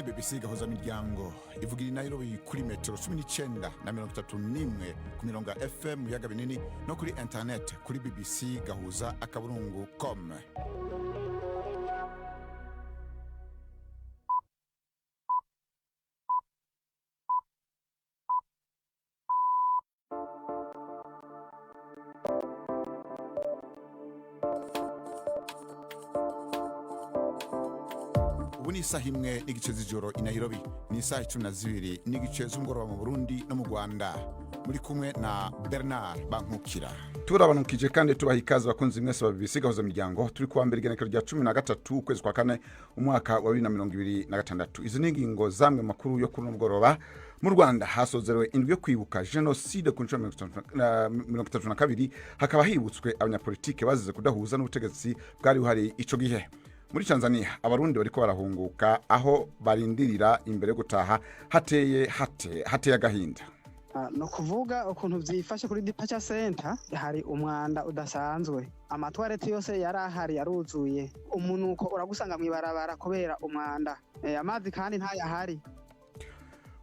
ni BBC gahuza miryango ivugira i Nairobi kuri metero 19 na 31 ku mirongo ya FM yaga binini no kuri internet kuri BBC gahuza akaburungu.com. Ubu ni isaha imwe n'igice z'ijoro i Nairobi, ni isaha 12 n'igice z'umugoroba mu Burundi no mu Rwanda. Muri kumwe na Bernard Bankukira. Turabanukije kandi tubaha ikaze bakunzi mwese ba BBC gahuza miryango. Turi kuwa mbere igenekerezo rya 13 ukwezi kwa 4 umwaka wa 2026. Izi ningingo zamwe makuru yo kuri mugoroba. Mu Rwanda hasozerewe indwi yo kwibuka genocide ku nshuro 32 hakaba hibutswe abanyapolitike bazize kudahuza n'ubutegetsi bwari buhari ico gihe. Muri Tanzania abarundi bariko barahunguka aho barindirira imbere gutaha hateye agahinda. No kuvuga ukuntu vyifashe kuri Departure Center hari umwanda udasanzwe, amatwarete yose yarahari yaruzuye, umunuko uragusanga mwibarabara kubera umwanda, amazi kandi ntayahari.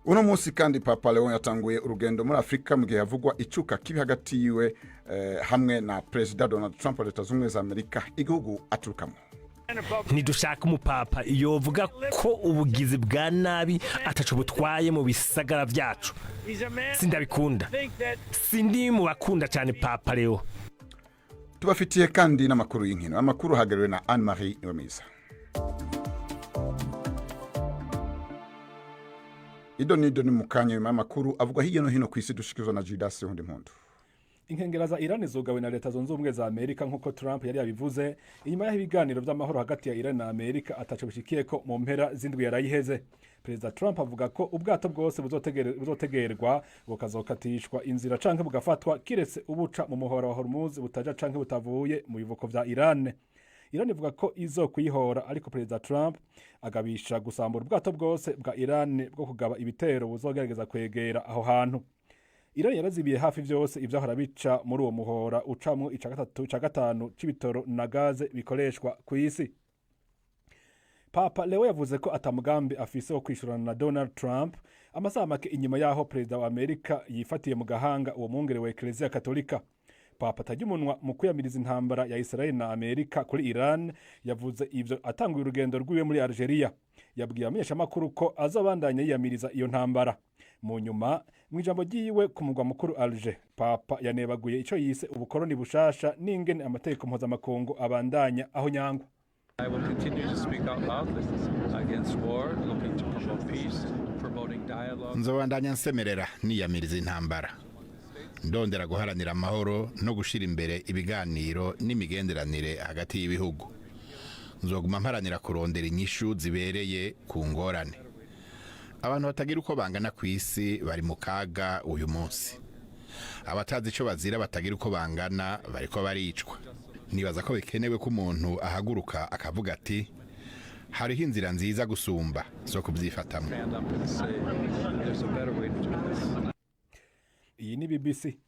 Uno munsi kandi Papa Leo yatanguye urugendo muri Afrika mu gihe havugwa icuka kibi hagati yiwe hamwe na President Donald Trump wa Leta Zunze Ubumwe za Amerika igihugu aturukamo. Ntidushaka umupapa yovuga ko ubugizi bwa nabi ataco butwaye mu bisagara vyacu. Sindabikunda. Sindi mu bakunda cyane Papa Leo. Tubafitiye kandi n'amakuru y'inkino. Amakuru hagariwe na Anne-Marie Niyomiza. Idonido ni mukanya y'amakuru avuga hirya no hino kw'isi dushikizwa na Judas Hundimpundu. Inkengera za Iran zogawe na Leta Zunze Ubumwe za Amerika nkuko Trump yari yabivuze inyuma y'ibiganiro by'amahoro hagati ya Iran na Amerika ataco bishikiyeko mu mpera z'indwi yarayiheze. Perezida Trump avuga ko ubwato bwose buzotegerwa bukazokatishwa inzira canke bugafatwa kiretse ubuca mu muhora wa Hormuz butaja canke butavuye mu bivuko vya Iran. Iran ivuga ko izokwihora ariko Perezida Trump agabisha gusambura ubwato bwose bwa Iran bwo kugaba ibitero buzogerageza kwegera aho hantu. Iran yarazibiye hafi vyose ivyahora bica muri uwo muhora ucamwo ica gatanu c'ibitoro na gaze bikoreshwa ku isi. Papa Leo yavuze ko atamugambi afise wo kwishurana na Donald Trump amasaha make inyuma yaho Perezida wa Amerika yifatiye mu gahanga uwo mwungere wa Eklezia Katolika. Papa tagimunwa mu kuyamiriza intambara ya Israel na Amerika kuri Iran yavuze ivyo atanguye urugendo rwiwe muri Algeria. Yabwiye abamenyeshamakuru ko azobandanya yiyamiriza iyo ntambara. Mu nyuma mwijambo giyiwe ku mugwa mukuru Alger, Papa yanebaguye ico yise ubukoroni bushasha n'ingene amategeko mpuzamakungu abandanya aho nyangwa. I will continue to speak out loudly against war, looking to promote peace, promoting dialogue. Nzobandanya nsemerera niyamiriza intambara. Ndondera guharanira amahoro no gushira imbere ibiganiro n'imigenderanire hagati y'ibihugu. Nzoguma mparanira kurondera inyishu zibereye ku ngorane. Abantu batagira uko bangana ku isi bari mu kaga uyu munsi. Abatazi ico bazira batagira uko bangana bariko baricwa. Nibaza ko bikenewe ko umuntu ahaguruka akavuga ati hariho inzira nziza gusumba zo kubyifatamo. Iyi ni BBC.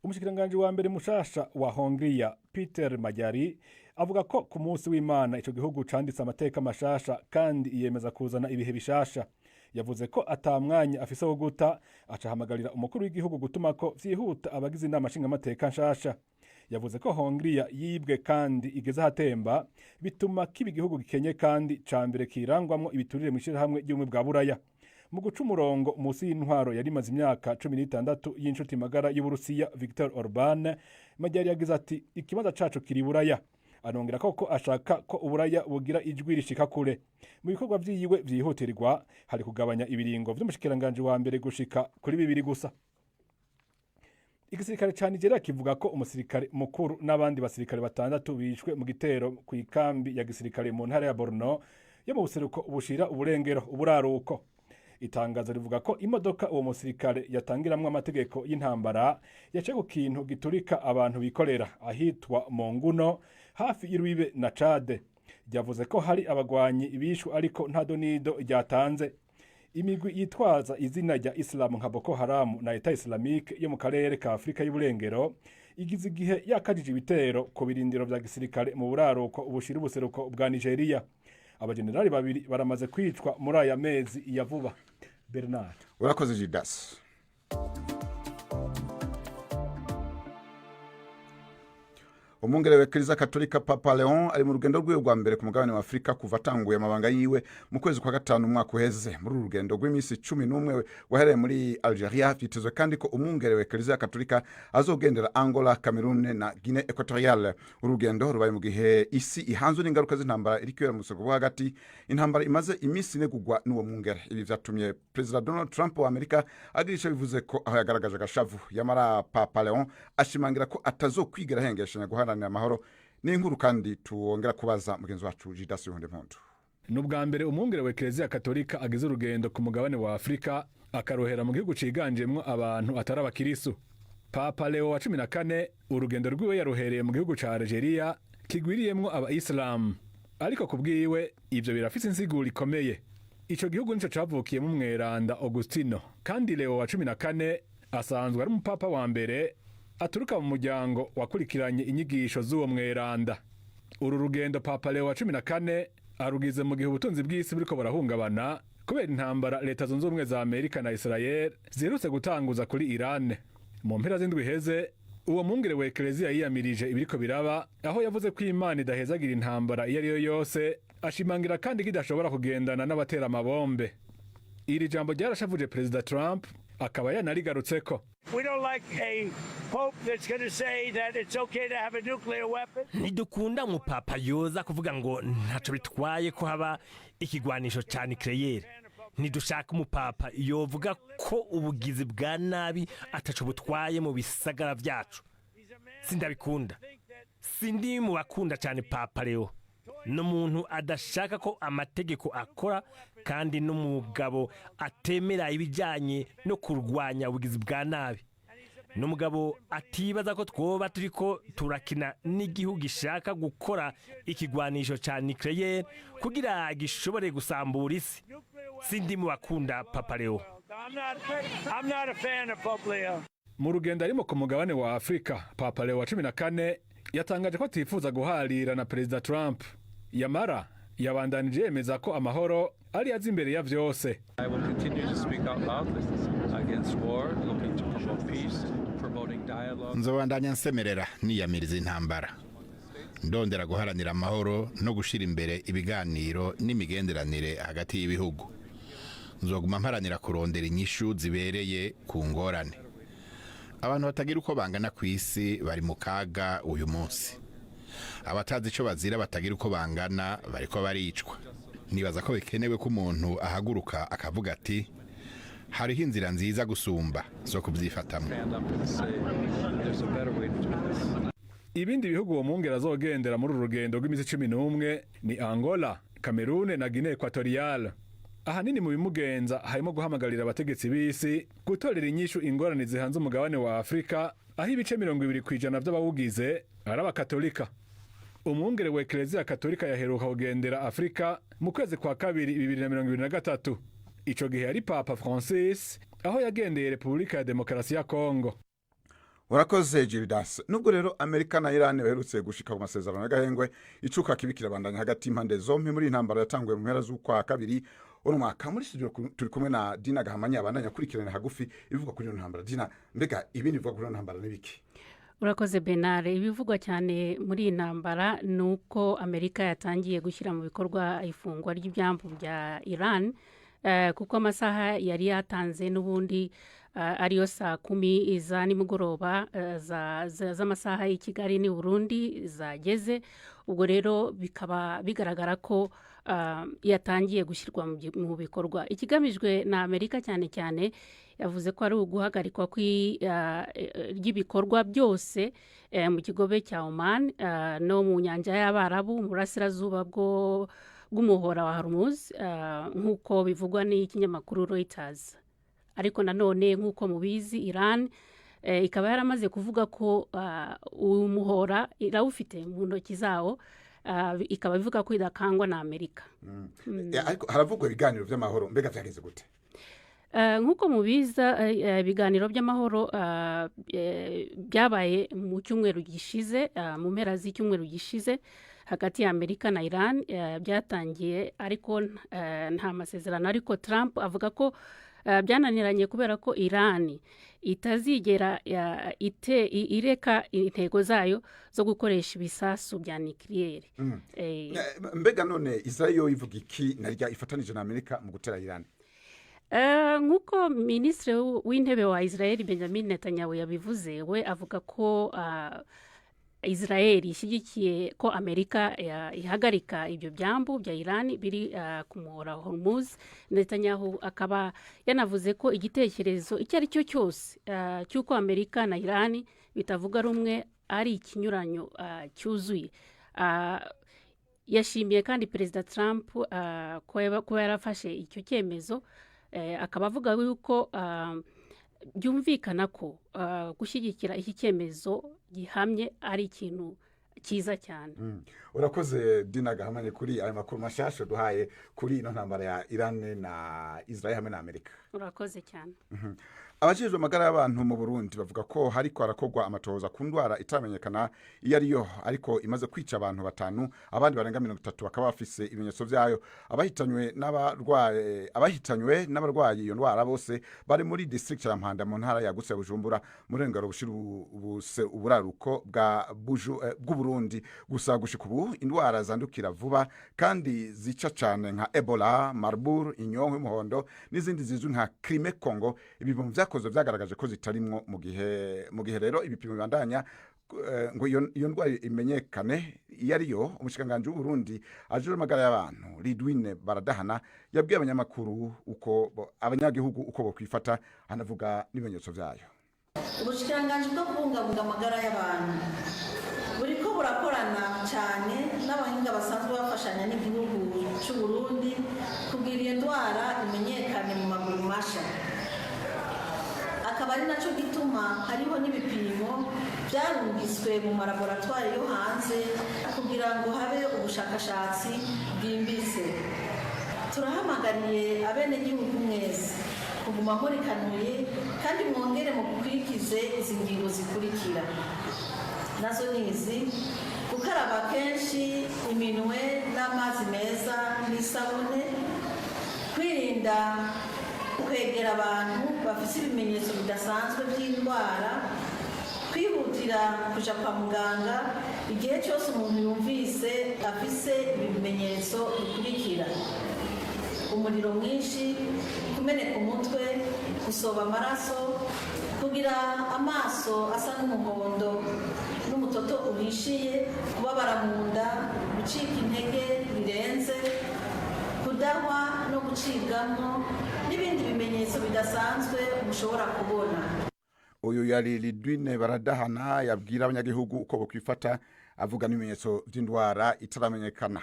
Umushikiranganje wa mbere mushasha wa Hongria Peter Majari avuga ko ku munsi w'Imana ico gihugu canditse amateka mashasha kandi iyemeza kuzana ibihe bishasha. Yavuze ko atamwanya afise wo guta acahamagarira umukuru w'igihugu gutuma ko vyihuta abagize inama nshinga amateka nshasha. Yavuze ko Hongria yibwe kandi igeze hatemba bituma kibi gihugu gikenye kandi cambere kirangwamwo ibiturire mwishira hamwe y'umwe bwa Buraya. Mu guca umurongo musi y'intwaro yari maze imyaka 16 y'inshuti magara y'Uburusiya Viktor Orban, Majari yagize ati ikibanza cacu kiri Buraya. Anongera ko ashaka ko Uburaya bugira ijwi rishika kure. Mu bikorwa vyiwe vyihutirwa hari kugabanya ibiringo vy'umushikiranganje wa mbere gushika kuri 2 gusa. Igisirikare ca Nigeria kivuga ko umusirikare mukuru n'abandi basirikare 6 bishwe mu gitero ku ikambi ya gisirikare mu ntara ya Borno yo mu buseruko ubushira uburengero uburaruko. Itangazo rivuga ko imodoka uwo musirikare yatangiramwe amategeko y'intambara yace ku kintu giturika abantu bikorera ahitwa Monguno hafi y'Irubibe na Chad. Ryavuze ko hari abagwanyi ibishwe ariko nta donido ryatanze. Imigwi yitwaza izina rya Islam nka Boko Haram na Eta Islamique yo mu karere ka Afrika y'Uburengero igize igihe yakajije ibitero ku birindiro vya gisirikare mu buraruko ubushira ubuseruko bwa Nigeria. abajenerali babiri baramaze kwicwa muri aya mezi ya vuba. Bernard urakoze Judas. Umwungere wa Eklezia Katolika Papa Leon ari mu rugendo rwiwe rwa mbere ku mugabane wa Afrika kuva atanguye amabanga yiwe mu kwezi kwa gatanu umwaka uheze. Muri uru rugendo rw'iminsi 11 wahereye muri Algeria, vyitezwe kandi ko umwungere wa Eklezia Katolika azogendera Angola, Cameroon na Guinea Equatoriale. Urugendo rubaye mu gihe isi ihanzwe n'ingaruka z'intambara iri kwera mu soko bwo hagati, intambara imaze iminsi negugwa n'uwo mwungere. Ibi vyatumye President Donald Trump wa Amerika agirisha bivuze ko aho yagaragaje agashavu. Yamara Papa Leon ashimangira ko atazokwigera hengeshanya guharanira amahoro. N'inkuru kandi tuongera kubaza mugenzi wacu Judas Yonde Mpundu. N'ubwa mbere umwungere wa Eklezia Katolika ageze urugendo ku mugabane wa Afrika akarohera mu gihugu ciganjemwo abantu atari abakirisu. Papa Leo wa 14 urugendo rwiwe yarohereye mu gihugu ca Algeria kigwiriyemwo aba-Islam, ariko kubwiwe ivyo birafise insiguro ikomeye. Ico gihugu nico cavukiyemo umweranda Augustino, kandi Leo wa 14 asanzwe ari umupapa wa mbere aturuka mu muryango wakurikiranye inyigisho z'uwo mweranda. Uru rugendo Papa Leo wa 14 arugize mu gihe ubutunzi bw'isi buriko burahungabana kubera intambara Leta Zunze Ubumwe za Amerika na Israel ziherutse gutanguza kuri Iran. Mu mpera z'indwi heze uwo mwungere wa Eklezia yiyamirije ibiriko biraba, aho yavuze ko Imana idahezagira intambara iyo ariyo yose, ashimangira kandi kidashobora kugendana n'abatera amabombe. Iri jambo ryarashavuje President Trump akaba yanarigarutseko. We don't like a pope that's going to say that it's okay to have a nuclear weapon. Ntidukunda umupapa yoza kuvuga ngo ntaco bitwaye ko haba ikigwanisho ca nucleaire. Ntidushaka umupapa yovuga ko ubugizi bwa nabi ataco butwaye mu bisagara vyacu. Sindabikunda. Sindi mu bakunda cyane Papa Leo. N'umuntu adashaka ko amategeko akora, kandi n'umugabo atemera ibijanye no kurwanya ubugizi bwa nabi. N'umugabo atibaza ko twoba turiko turakina n'igihugu gishaka gukora ikigwanisho ca nucleaire kugira gishobore gusambura isi. Sindi mu bakunda Papa Leo. I'm not a fan of Pope Leo. Mu rugendo arimo ku mugabane wa Afrika, Papa Leo wa 14 yatangaje ko atifuza guharira na President Trump. Yamara yabandanije yemeza ko amahoro ari azi imbere ya vyose. I will continue to speak out loudly against war, looking to promote peace, promoting dialogue. Nzobandanya nsemerera niyamiriza intambara, ndondera guharanira amahoro no gushira imbere ibiganiro n'imigenderanire hagati y'ibihugu. Nzoguma mparanira kurondera inyishu zibereye ku ngorane. Abantu batagira uko bangana ku isi bari mu kaga uyu munsi. Abatazi ico bazira batagira uko bangana bariko baricwa. Nibaza ko bikenewe ko umuntu ahaguruka akavuga ati hariho inzira nziza gusumba zo kubyifatamwe. Stand up and say there's a better way to do this. Ibindi bihugu uwo mwungere azogendera muri uru rugendo rw'imisi 11 ni Angola, Cameroon na Guinea Equatoriale. Ahanini mu bimugenza harimo guhamagarira abategetsi b'isi gutorera inyishu ingorane zihanze umugabane wa Afrika, aho ibice 20% by'abawugize ari abakatolika. Umwungere wa Eklezia Katolika yaheruka kugendera Afrika mu kwezi kwa kabiri 2023. Ico gihe ari Papa Francis, aho yagendeye Repubulika ya Demokarasi ya Kongo. Urakoze Judas. Nubwo rero Amerika na Iran baherutse gushika ku masezerano y'agahengwe, icuka kibikira bandanya hagati impande zompi muri intambara yatanguye mu mpera z'ukwa kabiri. Uno mwaka muri studio turi kumwe na Dina Gahamanya abandanya kurikirana hagufi ibivuga kuri iyo ntambara. Dina, mbega ibindi bivuga kuri iyo ntambara n'ibiki? Urakoze Bernard. Ibivugwa cyane muri iyi ntambara nuko Amerika yatangiye gushyira mu bikorwa ifungwa ry'ibyambu bya Iran, kuko amasaha yari yatanze n'ubundi ariyo saa 10 za nimugoroba z'amasaha y'i Kigali ni Burundi zageze. Ubwo rero bikaba bigaragara ko yatangiye gushyirwa mu bikorwa. Ikigamijwe na Amerika cyane cyane yavuze ko ari uguhagarikwa ry'ibikorwa byose mu kigobe cya Oman no mu nyanja y'Abarabu mu burasirazuba bw'umuhora wa Hormuz, nk'uko bivugwa n'ikinyamakuru Reuters. Ariko nanone nk'uko mubizi Iran ikaba yaramaze kuvuga ko umuhora irawufite mu ntoki zawo, ikaba bivuga ko idakangwa na Amerika. Ariko haravugwa ibiganiro by'amahoro, mbega vyageze gute? Nk'uko mubiza ibiganiro by'amahoro byabaye mu cyumweru gishize, mu mpera z'icyumweru gishize hagati ya Amerika na Iran byatangiye ariko nta masezerano, ariko Trump avuga ko byananiranye kubera ko Iran itazigera ireka intego zayo zo gukoresha ibisasu bya nucleaire. Mbega none Israel ivuga iki narya ifatanije na Amerika mu gutera Iran? Nk'uko minisitiri w'intebe wa Israel Benjamin Netanyahu yabivuze, we avuga ko Israel ishyigikiye ko Amerika ihagarika ibyo byambu bya Iran biri ku muhora Hormuz. Netanyahu akaba yanavuze ko igitekerezo icyo ari cyo cyose cy'uko Amerika na Iran bitavuga rumwe ari ikinyuranyo cyuzuye. Yashimiye kandi Perezida Trump kuba yarafashe icyo cyemezo, akaba avuga yuko byumvikana ko gushyigikira iki cyemezo gihamye ari ikintu cyiza cyane. Urakoze Dina Gahamanye kuri aya makuru mashasha duhaye kuri ino ntambara ya Iran na Israel hamwe na Amerika. Urakoze cyane. Abajejwe amagara y'abantu mu Burundi bavuga ko hariko harakogwa amatohoza ku ndwara itaramenyekana iyo ariyo, ariko imaze kwica abantu 5, abandi barenga 30 bakaba bafise ibimenyetso vyayo. Abahitanywe n'abarwayi iyo ndwara bose bari muri district ya Mpanda mu ntara ya Guse Bujumbura mu rengero bushira uburaruko bw'u Burundi. Gusa gushika ubu indwara zandukira vuba kandi zica cane nka Ebola, Marburg, inyonko y'umuhondo n'izindi zizwi nka Crime Congo ibipimo vyakozwe vyagaragaje ko zitarimwo mu gihe rero ibipimo bibandanya ngo iyo ndwara imenyekane iyo ariyo. Umushikanganje w'u Burundi ajejwe amagara y'abantu Lidwine Baradahana yabwiye abanyamakuru uko abanyagihugu uko bokwifata, anavuga n'ibimenyetso vyayo. Ubushikanganje bwo kubungabunga amagara y'abantu buriko burakorana cyane n'abahinga basanzwe bafashanya n'igihugu cy'u Burundi kugira iyo ndwara imenyekane mu maguru masha. Akaba ari nacyo gituma hariho n'ibipimo byarungiswe mu malaboratwari yo hanze kugira ngo habe ubushakashatsi bwimbitse. Turahamagariye abenegihugu mwese kuguma murikanuye kandi mwongere mu gukurikize izi ngingo zikurikira. Nazo nizi: gukaraba kenshi iminwe n'amazi meza n'isabune, kwirinda kwegera abantu bafite ibimenyetso bidasanzwe by'indwara, kwihutira kuja kwa muganga igihe cyose umuntu yumvise afise ibimenyetso bikurikira: umuriro mwinshi, kumeneka umutwe, gusoba amaraso, kugira amaso asa n'umuhondo n'umutoto uhishiye, kubabara mu nda, gucika intege birenze, kudahwa no gucibwamo n'ibindi bimenyetso bidasanzwe mushobora kubona. Uyu yari Lidwine Baradahana yabwira abanyagihugu uko bokwifata, avuga n'ibimenyetso by'indwara itaramenyekana.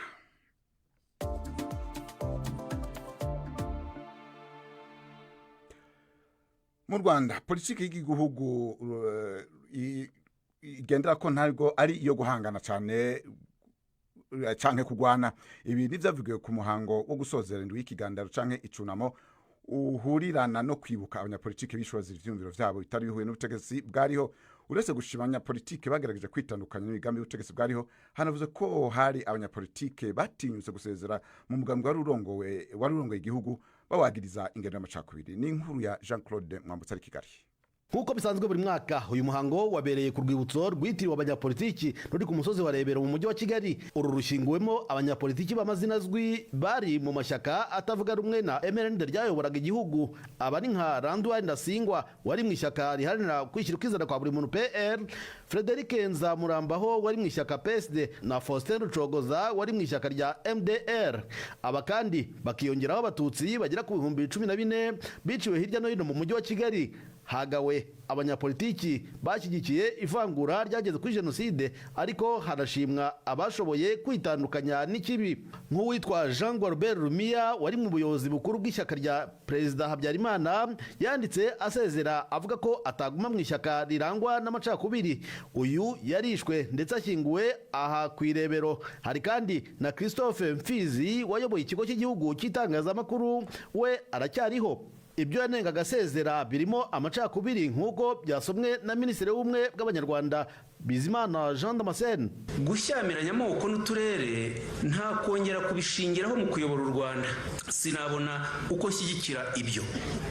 Mu Rwanda politiki y'igihugu igendera ko ntabwo ari iyo guhangana cyane canke kugwana. Ibi nivyavugiwe ku muhango wo gusozera indwi y'ikiganiro canke icunamo uhurirana no kwibuka abanyapolitiki bishoza ivyumviro vyabo bitari bihuye n'ubutegetsi bwariho. Uretse gushima abanyapolitiki bagerageje kwitandukanya n'imigambi y'ubutegetsi bwariho, hanavuze ko hari abanyapolitiki batinyutse gusezera mu mugambi wari urongoye igihugu bawagiriza ingendo y'amacakubiri. Ni inkuru ya Jean-Claude Mwambutsa ari Kigali. Nkuko bisanzwe buri mwaka uyu muhango wabereye ku rwibutso rwitiriwe abanyapolitiki ruri ku musozi wa Rebero mu mujyi wa Kigali. Uru rushinguwemo abanyapolitiki b'amazina azwi bari mu mashyaka atavuga rumwe na MRND ryayoboraga igihugu. Aba ni nka Randwa Ndasingwa wari mu ishyaka riharanira kwishyira ukizana kwa buri muntu PR, Frederic Nzamurambaho wari mu ishyaka PSD na Faustin Rucogoza wari mu ishyaka rya MDR. Aba kandi bakiyongeraho abatutsi bagera ku 14,000 biciwe hirya no hino mu mujyi wa Kigali. Hagawe abanyapolitiki bashyigikiye ivangura ryageze kuri jenoside, ariko harashimwa abashoboye kwitandukanya n'ikibi nk'uwitwa Jean Gualbert Rumia wari mu buyobozi bukuru bw'ishyaka rya Perezida Habyarimana. Yanditse asezera avuga ko ataguma mu ishyaka rirangwa n'amacakubiri. Uyu yarishwe ndetse ashyinguwe aha ku Irebero. Hari kandi na Christophe Mfizi wayoboye ikigo cy'igihugu cy'itangazamakuru, we aracyariho. ibyo yanengaga asezera birimo amacakubiri nk'uko byasomwe na minisitiri w'ubumwe bw'abanyarwanda Bizimana Jean Damascene. Gushyamiranya amoko n'uturere nta kongera kubishingiraho mu kuyobora u Rwanda. Sinabona uko shyigikira ibyo.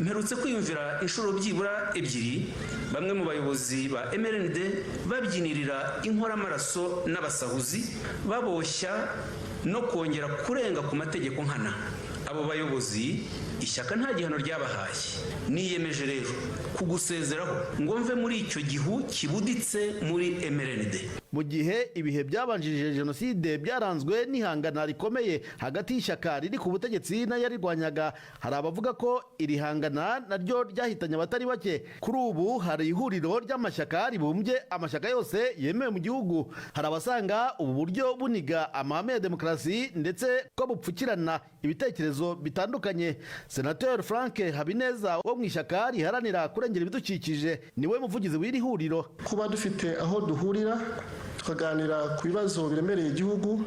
Mperutse kwiyumvira inshuro byibura ebyiri bamwe mu bayobozi ba MRND babyinirira inkoramaraso n'abasahuzi baboshya no kongera kurenga ku mategeko nkana. Abo bayobozi ishyaka nta gihano ryabahaye. Niyemeje rero kugusezeraho ngo mve muri icyo gihu kibuditse muri MRND. Mu gihe ibihe byabanjirije jenoside byaranzwe n'ihangana rikomeye hagati y'ishyaka riri ku butegetsi n'ayarirwanyaga, hari abavuga ko iri hangana naryo ryahitanye abatari bake. Kuri ubu hari ihuriro ry'amashyaka ribumbye amashyaka yose yemewe mu gihugu. Hari abasanga ubu buryo buniga amahame ya demokarasi ndetse ko bupfukirana ibitekerezo bitandukanye. Senateur Frank Habineza wo mu ishyaka riharanira kurengera ibidukikije niwe muvugizi w'iri huriro. Kuba dufite aho duhurira tukaganira ku bibazo biremereye igihugu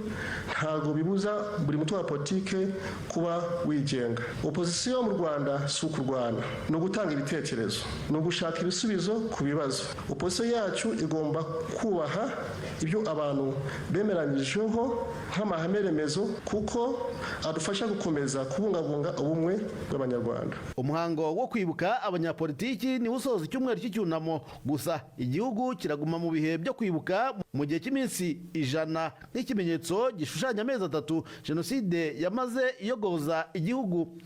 ntago bibuza buri mutwe wa politike kuba wigenga. Opposition mu Rwanda si ukurwana, no gutanga ibitekerezo, no gushaka ibisubizo ku bibazo. Opposition yacu igomba kubaha ibyo abantu bemeranyijeho nk'amahame remezo kuko adufasha gukomeza kubungabunga ubumwe bw'abanyarwanda. Umuhango wo kwibuka abanyapolitiki ni usoza icyumweru cy'icyunamo, gusa igihugu kiraguma mu bihe byo kwibuka mu gihe cy'iminsi 100 nk'ikimenyetso gishushanya amezi 3 jenoside yamaze iyogoza igihugu.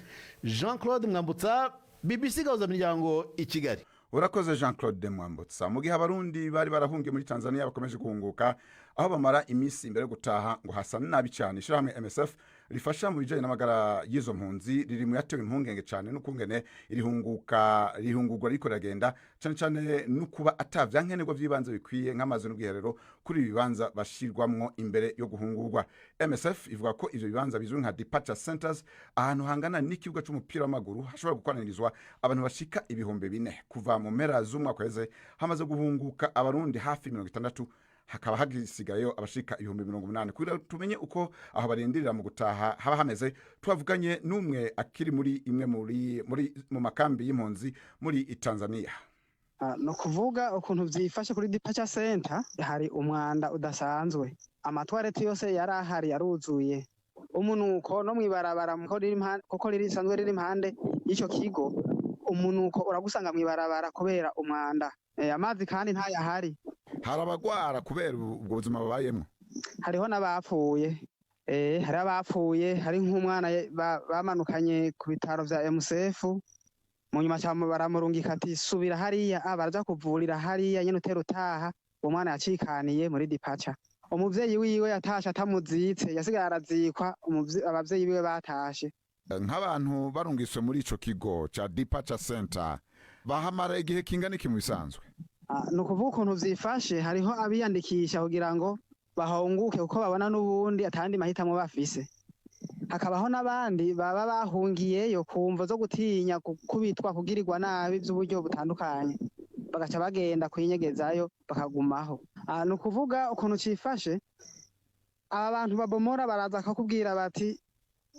Jean-Claude Mwambutsa, BBC Gahuza Miryango, i Kigali. Urakoze Jean-Claude Mwambutsa. Mu gihe abarundi bari barahungiye muri Tanzania bakomeje guhunguka aho bamara iminsi imbere gutaha ngo hasa nabi cyane, ishirahamwe MSF rifasha mu bijanye n'amagara y'izo mpunzi riri mu yatewe impungenge cyane n'ukungene irihungurwa riko ragenda cyane cyane n'ukuba atavyankenerwa by'ibanze bikwiye nk'amazi n'ubwiherero kuri ibibanza bashirwamwo imbere yo guhungurwa. MSF ivuga ko ivyo bibanza bizwi nka departure centers, ahantu hangana n'ikibuga c'umupira w'amaguru hashobora gukoranirizwa abantu bashika ibihumbi 4. Kuva mu mpera z'umwaka weze hamaze guhunguka abarundi hafi 60, hakaba hagisigayo abashika 80,000. Kugira tumenye uko aho barendirira mu gutaha haba hameze, twavuganye n'umwe akiri muri imwe mu makambi y'impunzi muri Tanzania. No kuvuga ukuntu vyifashe kuri departure center, hari umwanda udasanzwe. Amatwarete yose yarahari yaruzuye. Umunuko no mwibarabara kuko risanzwe riri impande y'icyo kigo, umunuko uragusanga mwibarabara kubera umwanda. Amazi kandi ntayahari. Hari abagwara kubera ubwo buzima babayemo. Hariho n'abapfuye. Hari abapfuye, hari nk'umwana bamanukanye ku bitaro vya MSF. Mu nyuma cyamo baramurungika ati subira hariya, baraja kuvurira hariya nyene utera utaha. Uwo mwana yacikaniye muri departure. Umuvyeyi wiwe yatashe atamuzitse, yasigaye arazikwa, abavyeyi biwe batashe. Nk'abantu barungiswe muri ico kigo ca departure center bahamara igihe kingana iki mu bisanzwe? Nukuvuga ukuntu vyifashe, hariho abiyandikisha kugira ngo bahunguke kuko babona n'ubundi atandi mahitamo bafise. Hakabaho n'abandi baba bahungiyeyo kumvo zo gutinya kubitwa kugirirwa nabi by'uburyo butandukanye, bagaca bagenda kwinyegezayo bakagumaho. Nukuvuga ukuntu cifashe, aba bantu babomora baraza akakubwira bati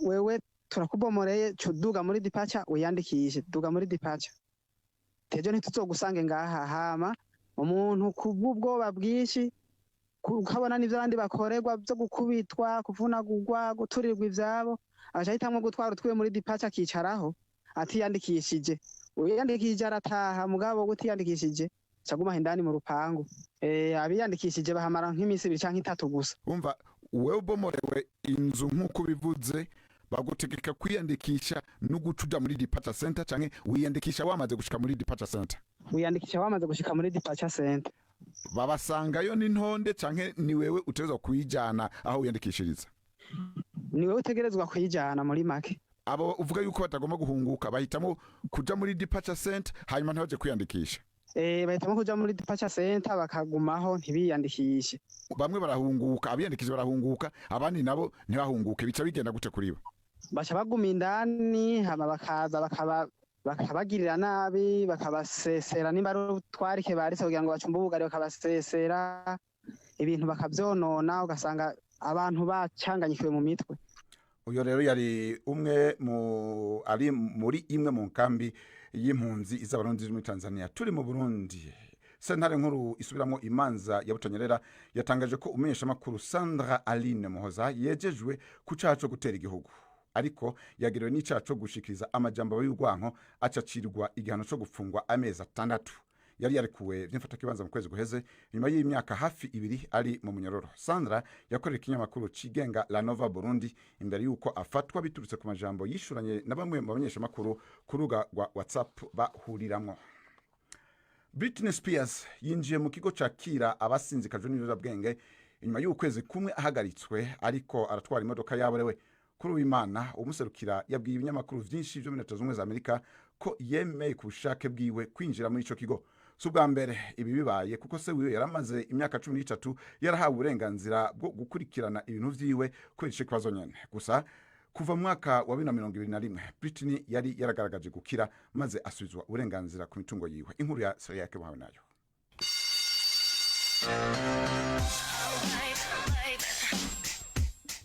wewe turakubomoreye cuduga muri departure uyandikishe, duga muri departure. Tejo ntituzogusange ngaha. Hama umuntu kubw'ubwoba bwishi ukabona n'ivyo abandi bakorerwa byo gukubitwa, kuvunagurwa, guturirwa ivyabo, acahitamwo gutwara utwiwe muri departure akicaraho atiyandikishije. Uyandikishije arataha, mugabo gutiyandikishije caguma indani mu rupangu. Abiyandikishije bahamara nk'iminsi 2 canke 3 gusa. Umva wewe ubomorewe inzu nk'uko bivuze, bagutegeka kwiyandikisha no gucuja muri departure center canke wiyandikisha wamaze gushika muri departure center? Wiyandikisha wamaze gushika muri departure center. Babasangayo n'intonde canke ni wewe utegerezwa kuyijana aho wiyandikishiriza? Ni wewe utegerezwa kuyijana muri make. Abo uvuga yuko batagomba guhunguka bahitamo kuja muri departure center hanyuma ntaje kwiyandikisha? Bahitamo kuja muri departure center bakagumaho ntibiyandikishe. Bamwe barahunguka, abiyandikije barahunguka, abandi nabo ntibahunguke. Bica bigenda gute kuri bo? Baca baguma indani, hama bakaza bakabagirira nabi, bakabasesera nimba ari utwarike barise kugira ngo bacumbe ubugari bakabasesera, ibintu bakavyonona, ugasanga abantu bacanganyikiwe mu mitwe. uyo rero yari umwe ari muri imwe mu nkambi y'impunzi iz'abarundi muri Tanzania. Turi mu Burundi, sentare nkuru isubiramo imanza ya Butanyerera yatangaje ko umumenyeshamakuru Sandra Aline Muhoza yejejwe ku caha co gutera igihugu, ariko yagiriwe n'icaha co gushikiriza amajambo y'urwanko, acacirwa igihano co gufungwa amezi 6. Yari yarekuwe vy'imfata kibanza mu kwezi guheze nyuma y'imyaka hafi 2 ari mu munyororo. Sandra yakorera ikinyamakuru cigenga La Nova Burundi imbere yuko afatwa biturutse ku majambo yishuranye na bamwe mu banyeshamakuru ku rubuga rwa WhatsApp bahuriramwo. Britney Spears yinjiye mu kigo cakira abasinzikajwe n'ibiyobyabwenge inyuma y'ukwezi kumwe ahagaritswe, ariko aratwara imodoka yaborewe. Kuri w'Imana umuserukira yabwiye ibinyamakuru vyinshi vyo muri Leta Zunze Ubumwe za Amerika ko yemeye ku bushake bwiwe kwinjira muri ico kigo. Subwa mbere ibi bibaye kuko se wiwe yaramaze imyaka 13 yarahawe uburenganzira bwo gukurikirana ibintu vyiwe kuri ico kibazo nyene. Gusa kuva mu mwaka wa 2021 Britney yari yaragaragaje gukira maze asubizwa uburenganzira ku mitungo yiwe. Inkuru ya Sariyake bahawe nayo.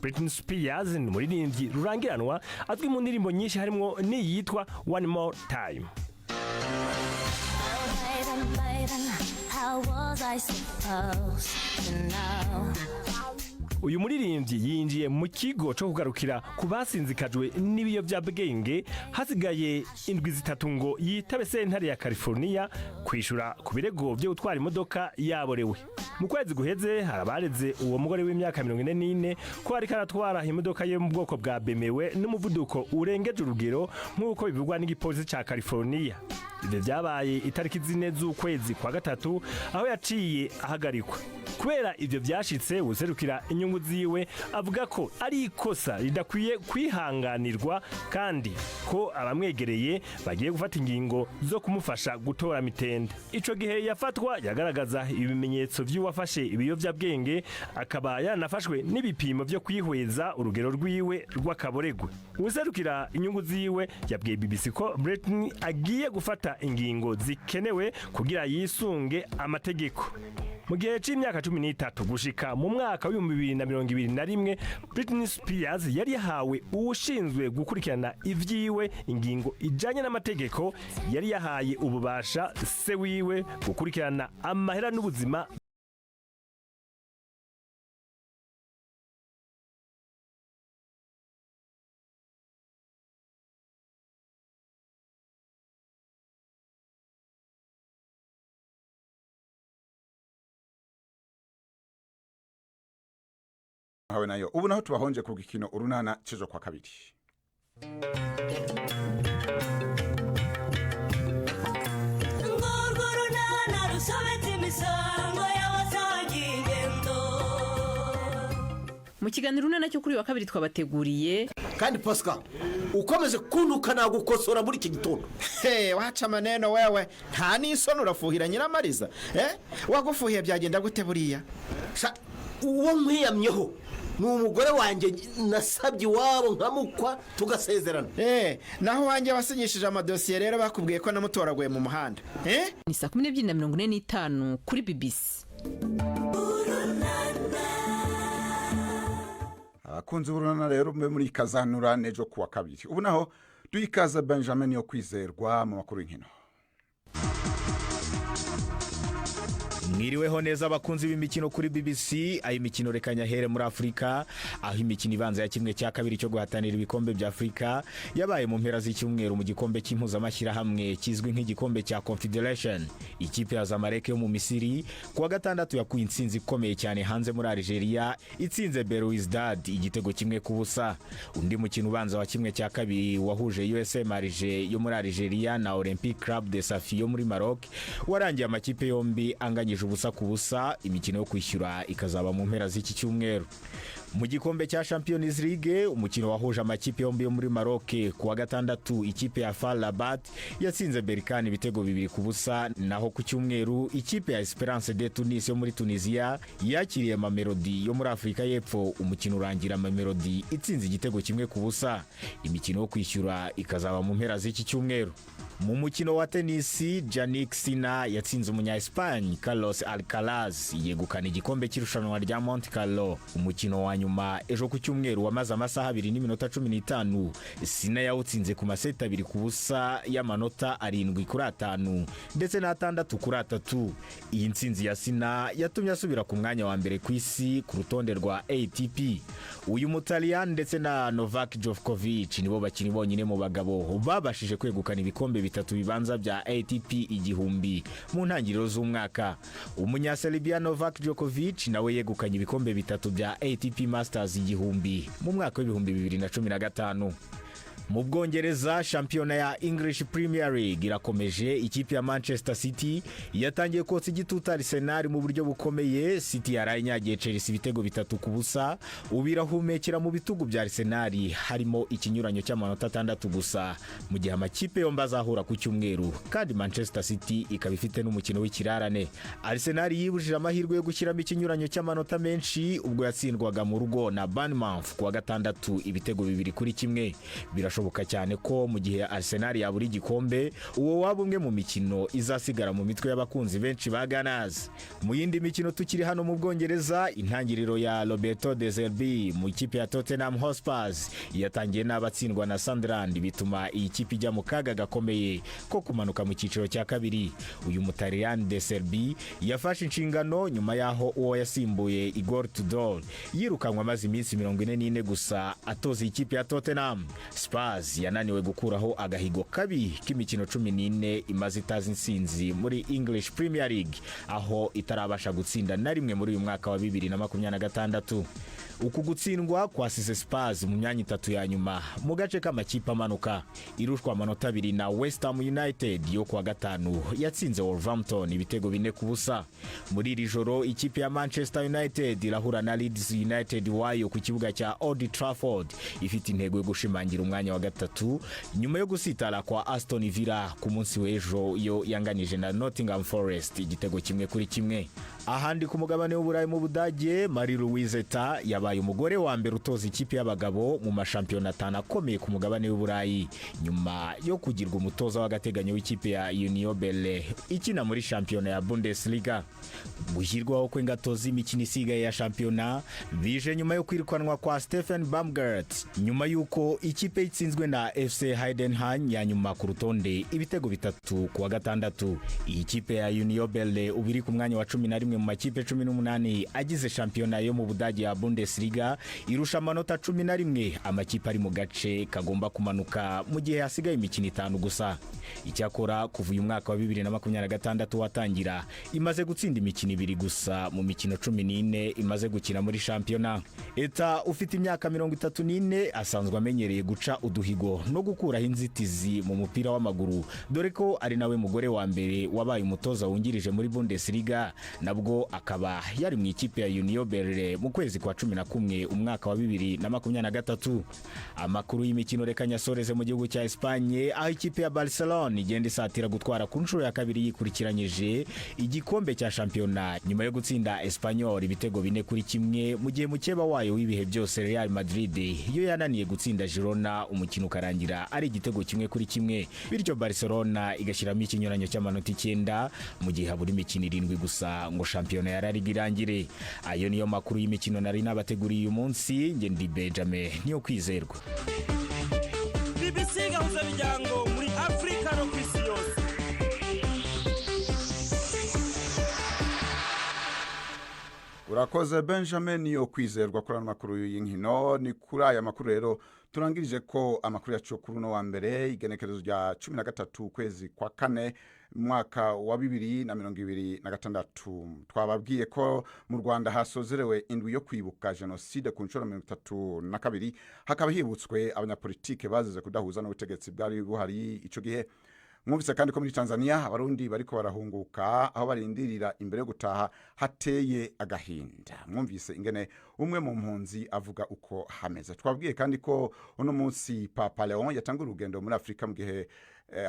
Britney Spears ni umuririmbyi rurangiranwa azwi mu ndirimbo nyinshi harimo n'iyitwa One More Time. Uyu muririmbyi yinjiye mu kigo cyo kugarukira ku basinzikajwe n'ibiyobyabwenge hasigaye indwi 3 ngo yitabe sentare ya California kwishura ku birego byo gutwara imodoka yaborewe. Mu kwezi guheze harabareze uwo mugore w'imyaka 44 ko ari karatwara imodoka ye mu bwoko bwa BMW n'umuvuduko urengeje urugero nk'uko bivugwa n'igipolisi ca California. Ibyo byabaye itariki 4 z'ukwezi kwa gatatu aho yaciye ahagarikwa. Kubera ibyo byashitse userukira inyungu ziwe avuga ko ari ikosa ridakwiye kwihanganirwa kandi ko abamwegereye bagiye gufata ingingo zo kumufasha gutora mitende. Ico gihe yafatwa yagaragaza ibimenyetso by'uwafashe ibiyovyabwenge, akaba yanafashwe n'ibipimo byo kwihweza urugero rwiwe rw'akaboregwe. Userukira inyungu ziwe yabwiye BBC ko Britney agiye gufata ingingo zikenewe kugira yisunge amategeko. Mu gihe c'imyaka 13 gushika mu mwaka wa 2021 Britney Spears yari yahawe uwushinzwe gukurikirana ivyiwe ingingo ijanye n'amategeko, yari yahaye ububasha se wiwe gukurikirana amahera n'ubuzima hawe nayo. Ubu naho tubahonje ku gikino urunana cejo kwa kabiri. Mu kiganiro urunana cyo kuri wa kabiri twabateguriye kandi Pascal ukomeje kuntuka nagukosora muri iki gitondo. Wacha maneno wewe, nta n'isoni urafuhira Nyiramariza. Wagufuhiye byagenda gute buriya? Uwo nkwiyamyeho ni umugore wanjye nasabye iwabo nkamukwa tugasezerana. Naho wanjye wasinyishije amadosiye rero bakubwiye ko namutoraguye mu muhanda. Ni 12:45 kuri BBC. Abakunzi b'urunana rero muri Kazanura nejo kuwa kabiri. Ubu naho duikaza Benjamin yo kwizerwa mu makuru y'inkino. Mwiriweho neza abakunzi b'imikino kuri BBC. Ayi mikino rekanya here muri Afrika, aho imikino ibanza ya kimwe cya kabiri cyo guhatanira ibikombe bya Afrika yabaye mu mpera z'icyumweru mu gikombe cy'impuzamashyira hamwe kizwi nk'igikombe cya Confederation. Ikipe ya Zamalek yo mu Misiri kuwa gatandatu yakuye intsinzi ikomeye cyane hanze muri Algeria, itsinze Belouizdad igitego kimwe ku busa. Undi mukino ubanza wa kimwe cya kabiri wahuje USM Alger yo muri Algeria na Olympique Club de Safi yo muri Maroc warangiye amakipe yombi anganyije ubusa ku busa. Imikino yo kwishyura ikazaba mu mpera z'iki cyumweru. Mu gikombe cya Champions League umukino wahuje amakipe yombi yo muri Maroc kuwa gatandatu ikipe ya FAR Rabat yatsinze Berkane ibitego 2 ku busa, naho ku cyumweru ikipe ya Esperance de Tunis yo muri Tunisia yakiriye Mamelodi yo muri Afrika y'Epfo. Umukino urangira Mamelodi itsinze igitego kimwe ku busa. Imikino yo kwishyura ikazaba mu mpera z'iki cyumweru. mu mukino wa tenisi Jannik Sinner yatsinze umunya-Espagne Carlos Alcaraz yegukana igikombe cy'irushanwa rya Monte Carlo. Umukino wa nyuma ejo ku cyumweru wamaze amasaha 2 n'iminota 15. Sinner yawutsinze ku maseta 2-0 y'amanota 7-5 ndetse na 6-3. Iyi ntsinzi ya Sinner yatumye asubira ku mwanya wa mbere ku isi ku rutonde rwa ATP. Uyu Mutaliyani ndetse na Novak Djokovic nibo bakini bonyine mu bagabo babashije kwegukana ibikombe bitatu bibanza bya ATP 1000 mu ntangiriro z'umwaka. Umunya-Serbia Novak Djokovic nawe yegukanye ibikombe bitatu bya ATP Masters 1000 mu mwaka wa 2015. Mu Bwongereza shampiyona ya English Premier League irakomeje. Ikipe ya Manchester City yatangiye kotsa igitutu Arsenal mu buryo bukomeye. City yaranyagiye Chelsea ibitego 3-0 ubirahumekera mu bitugu bya Arsenal harimo ikinyuranyo cy'amanota 6 gusa mu gihe amakipe yombi azahura ku cyumweru, kandi Manchester City ikaba ifite n'umukino w'ikirarane. Arsenal yibujije amahirwe yo gushyiramo ikinyuranyo cy'amanota menshi ubwo yatsindwaga mu rugo na Bournemouth kuwa gatandatu ibitego 2-1. Birashoboka cyane ko mu gihe Arsenal yabura igikombe uwo waba umwe mu mikino izasigara mu mitwe y'abakunzi benshi ba Gunners. Mu yindi mikino tukiri hano mu Bwongereza, intangiriro ya Roberto De Zerbi mu ikipe ya Tottenham Hotspur yatangiye n'abatsindwa na Sunderland bituma iyi kipe ijya mu kaga gakomeye ko kumanuka mu cyiciro cya kabiri. Uyu Mutaliyani De Zerbi yafashe inshingano nyuma yaho uwo yasimbuye Igor Tudor yirukanwa maze iminsi 44 gusa atoza ikipe ya Tottenham. Spurs yananiwe gukuraho agahigo kabi k'imikino 14 imaze itazi insinzi muri English Premier League, aho itarabasha gutsinda na rimwe muri uyu mwaka wa 2026. Uku gutsindwa kwasize Spurs mu myanya 3 ya nyuma mu gace k'amakipe amanuka, irushwa amanota 2 na West Ham United yo kuwa gatanu yatsinze Wolverhampton ibitego 4-0. Muri iri joro ikipe ya Manchester United irahura na Leeds United wayo ku kibuga cya Old Trafford ifite intego yo gushimangira umwanya wa gatatu nyuma yo gusitara kwa Aston Villa ku munsi w'ejo yo yanganije na Nottingham Forest igitego 1-1. Ahandi ku mugabane w'Uburayi mu Budage, Marie-Louise Ta yabaye umugore wa mbere utoza ikipe y'abagabo mu mashampiyona 5 akomeye ku mugabane w'Uburayi nyuma yo kugirwa umutoza w'agateganyo w'ikipe ya Union Berlin ikina muri shampiyona ya Bundesliga. Gushyirwaho kw'ingatoza imikino isigaye ya shampiyona bije nyuma yo kwirukanwa kwa Stefan Baumgart nyuma yuko ikipe itsinzwe na FC Heidenheim ya nyuma ku rutonde ibitego 3 kuwa gatandatu. Iyi kipe ya Union Berlin ubiri ku mwanya wa 11 mu makipe 18 agize shampiyona yo mu Budage ya Bundesliga irusha amanota 11 amakipe ari mu gace kagomba kumanuka mu gihe hasigaye imikino 5 gusa. Icyakora kuva uyu mwaka wa 2026 watangira imaze gutsinda imikino 2 gusa mu mikino 14 imaze gukina muri shampiyona. Eta ufite imyaka 34 asanzwe amenyereye guca uduhigo no gukuraho inzitizi mu mupira w'amaguru, dore ko ari nawe mugore wa mbere wabaye umutoza wungirije muri Bundesliga, nabwo akaba yari mu ikipe ya Union Berlin mu kwezi kwa 11 umwaka wa 2023. Amakuru y'imikino reka nyasoreze mu gihugu cya Espagne, aho ikipe ya Barcelona igenda isatira gutwara ku nshuro ya kabiri yikurikiranyije igikombe cya shampiyona nyuma yo gutsinda Espanyol ibitego 4-1 mu gihe mukeba wayo w'ibihe byose Real Madrid yo yananiye gutsinda Girona umukino ukarangira ari igitego 1-1, bityo Barcelona igashyiramo ikinyuranyo cy'amanota 9 mu gihe habura imikino 7 gusa ngo shampiyona ya La Liga irangire. Ayo niyo makuru y'imikino nari nabateguriye uyu munsi. Nge ndi Benjamin niyo kwizerwa. BBC gahuza bijyango muri Afrika no kwisi yose. Urakoze Benjamin niyo kwizerwa kuri amakuru y'inkino. Ni kuri aya makuru rero turangirije ko amakuru yacu kuri no wa mbere igenekerezo rya 13 kwezi kwa 4 mwaka wa 2026. Twababwiye ko mu Rwanda hasozerewe indwi yo kwibuka genocide ku nshuro 32 hakaba hibutswe abanyapolitike bazize kudahuza n'ubutegetsi bwari buhari ico gihe. Mwumvise kandi ko muri Tanzania abarundi bariko barahunguka aho barindirira imbere yo gutaha hateye agahinda. Mwumvise ingene umwe mu mpunzi avuga uko hameze. Twabwiye kandi ko uno munsi Papa Leon yatanga urugendo muri Afrika mu gihe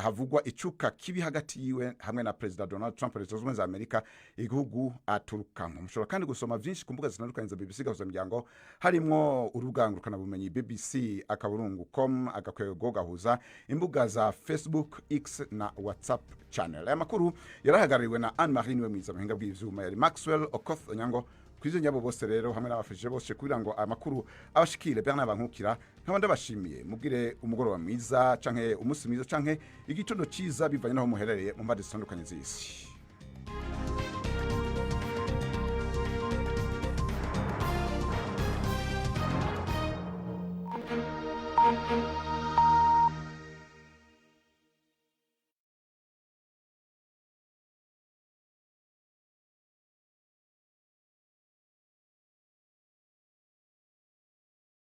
havugwa icuka kibi hagati yiwe hamwe na President Donald Trump leta zunze ubumwe za Amerika igihugu aturukamwe. Mushobora kandi gusoma vyinshi ku mbuga zitandukanye za BBC gahuza miryango harimwo urubuga ngurukana bumenyi bbc.com agakwego gahuza imbuga za Facebook, X na WhatsApp channel. Aya makuru yarahagarariwe na Anne Marie niwe mwiza muhinga bw'ivyuma yari Maxwell Okoth Onyango. Kwizo nyabo bose rero hamwe n'abafashije bose kugira ngo amakuru abashikire Bernard Bankukira nkabandi bashimiye mubwire umugoroba mwiza canke umunsi mwiza canke igitondo ciza bivanye naho muherereye mu mbadi zitandukanye z'isi.